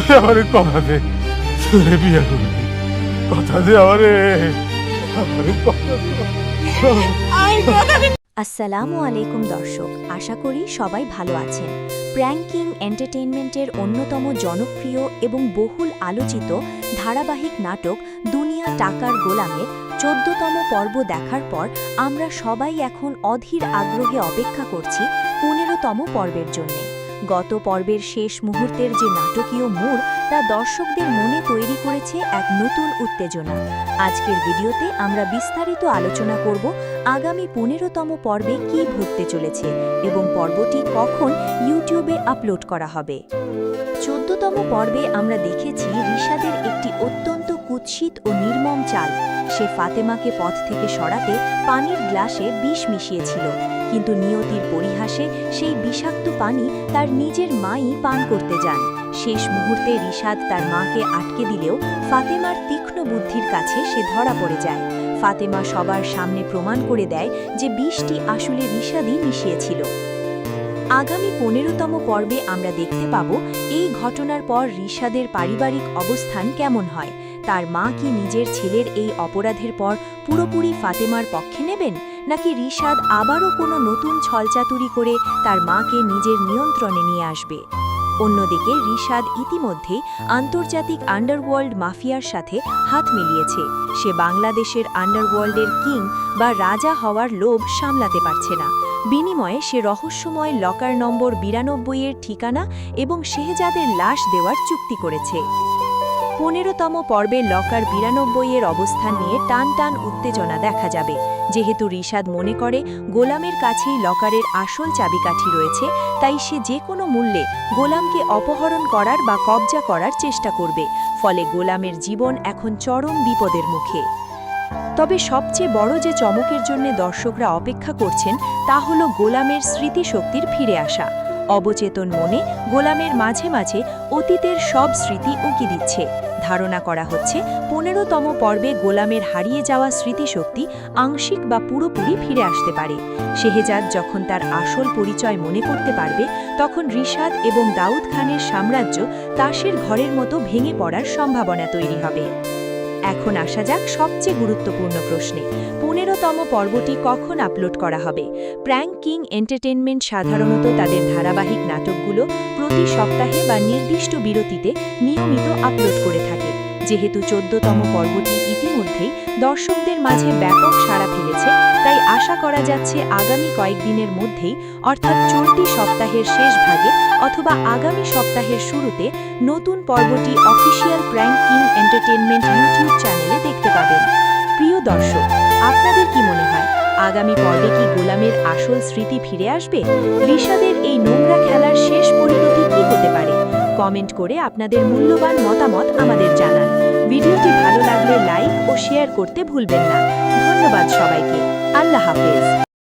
তুই আমারে কথা দে, তুই বিয়ে করবি, কথা দে আমারে, আমারে কথা দে। আসসালামু আলাইকুম দর্শক, আশা করি সবাই ভালো আছেন। প্র্যাঙ্কিং এন্টারটেইনমেন্টের অন্যতম জনপ্রিয় এবং বহুল আলোচিত ধারাবাহিক নাটক দুনিয়া টাকার গোলামের ১৪তম পর্ব দেখার পর আমরা সবাই এখন অধীর আগ্রহে অপেক্ষা করছি ১৫তম পর্বের জন্য। গত পর্বের শেষ মুহূর্তের যে নাটকীয় মোড় তা দর্শকদের মনে তৈরি করেছে এক নতুন উত্তেজনা। আজকের ভিডিওতে আমরা বিস্তারিত আলোচনা করব আগামী ১৫তম পর্বে কী ঘটতে চলেছে এবং পর্বটি কখন ইউটিউবে আপলোড করা হবে। ১৪তম পর্বে আমরা দেখেছি রিশাদের একটি অত্যন্ত কুৎসিত ও নির্মম চাল। সে ফাতেমাকে পথ থেকে সরাতে পানির গ্লাসে বিষ মিশিয়েছিল, কিন্তু নিয়তির পরিহাসে সেই বিষাক্ত পানি তার নিজের মাই পান করতে যান। শেষ মুহূর্তে রিশাদ তার মাকে আটকে দিলেও ফাতেমার তীক্ষ্ণ বুদ্ধির কাছে সে ধরা পড়ে যায়। ফাতেমা সবার সামনে প্রমাণ করে দেয় যে বিষটি আসলে রিশাদই মিশিয়েছিল। আগামী ১৫তম পর্বে আমরা দেখতে পাব এই ঘটনার পর রিশাদের পারিবারিক অবস্থান কেমন হয়। তার মা কি নিজের ছেলের এই অপরাধের পর পুরোপুরি ফাতেমার পক্ষে নেবেন, নাকি রিশাদ আবারও কোনো নতুন ছলচাতুরি করে তার মাকে নিজের নিয়ন্ত্রণে নিয়ে আসবে। অন্যদিকে রিশাদ ইতিমধ্যেই আন্তর্জাতিক আন্ডারওয়ার্ল্ড মাফিয়ার সাথে হাত মিলিয়েছে। সে বাংলাদেশের আন্ডারওয়ার্ল্ডের কিং বা রাজা হওয়ার লোভ সামলাতে পারছে না। বিনিময়ে সে রহস্যময় লকার নম্বর ৯২-এর ঠিকানা এবং শেহজাদের লাশ দেওয়ার চুক্তি করেছে। ১৫তম পর্বে লকার ৯২-এর অবস্থান নিয়ে টান টান উত্তেজনা দেখা যাবে। যেহেতু রিশাদ মনে করে গোলামের কাছেই লকারের আসল চাবিকাঠি রয়েছে, তাই সে যে কোনো মূল্যে গোলামকে অপহরণ করার বা কবজা করার চেষ্টা করবে। ফলে গোলামের জীবন এখন চরম বিপদের মুখে। তবে সবচেয়ে বড় যে চমকের জন্য দর্শকরা অপেক্ষা করছেন তা হল গোলামের স্মৃতিশক্তির ফিরে আসা। অবচেতন মনে গোলামের মাঝে মাঝে অতীতের সব স্মৃতি উঁকি দিচ্ছে। ধারণা করা হচ্ছে ১৫তম পর্বে গোলামের হারিয়ে যাওয়া স্মৃতিশক্তি আংশিক বা পুরোপুরি ফিরে আসতে পারে। শেহজাদ যখন তার আসল পরিচয় মনে করতে পারবে, তখন রিশাদ এবং দাউদ খানের সাম্রাজ্য তাসের ঘরের মতো ভেঙে পড়ার সম্ভাবনা তৈরি হবে। এখন আসা যাক সবচেয়ে গুরুত্বপূর্ণ প্রশ্নে, ১৫তম পর্বটি কখন আপলোড করা হবে। প্র্যাঙ্কিং এন্টারটেইনমেন্ট সাধারণত তাদের ধারাবাহিক নাটকগুলো প্রতি সপ্তাহে বা নির্দিষ্ট বিরতিতে নিয়মিত আপলোড করে থাকে। যেহেতু ১৪তম পর্বটি ইতিমধ্যেই দর্শকদের মাঝে ব্যাপক সাড়া ফেলেছে, তাই আশা করা যাচ্ছে আগামী কয়েকদিনের মধ্যেই, অর্থাৎ চলতি সপ্তাহের শেষ ভাগে অথবা আগামী সপ্তাহের শুরুতে নতুন পর্বটি অফিসিয়াল প্র্যাঙ্কিং এন্টারটেইনমেন্ট ইউটিউব চ্যানেলে দেখতে পাবেন। প্রিয় দর্শক, আপনাদের কি মনে হয় আগামী পর্বে কি গোলামের আসল স্মৃতি ফিরে আসবে? রিশাদের এই নোংরা খেলার শেষ পরিণতি কি হতে পারে? কমেন্ট করে আপনাদের মূল্যবান মতামত আমাদের জানান। ভিডিওটি ভালো লাগলে লাইক ও শেয়ার করতে ভুলবেন না। ধন্যবাদ সবাইকে। আল্লাহ হাফেজ।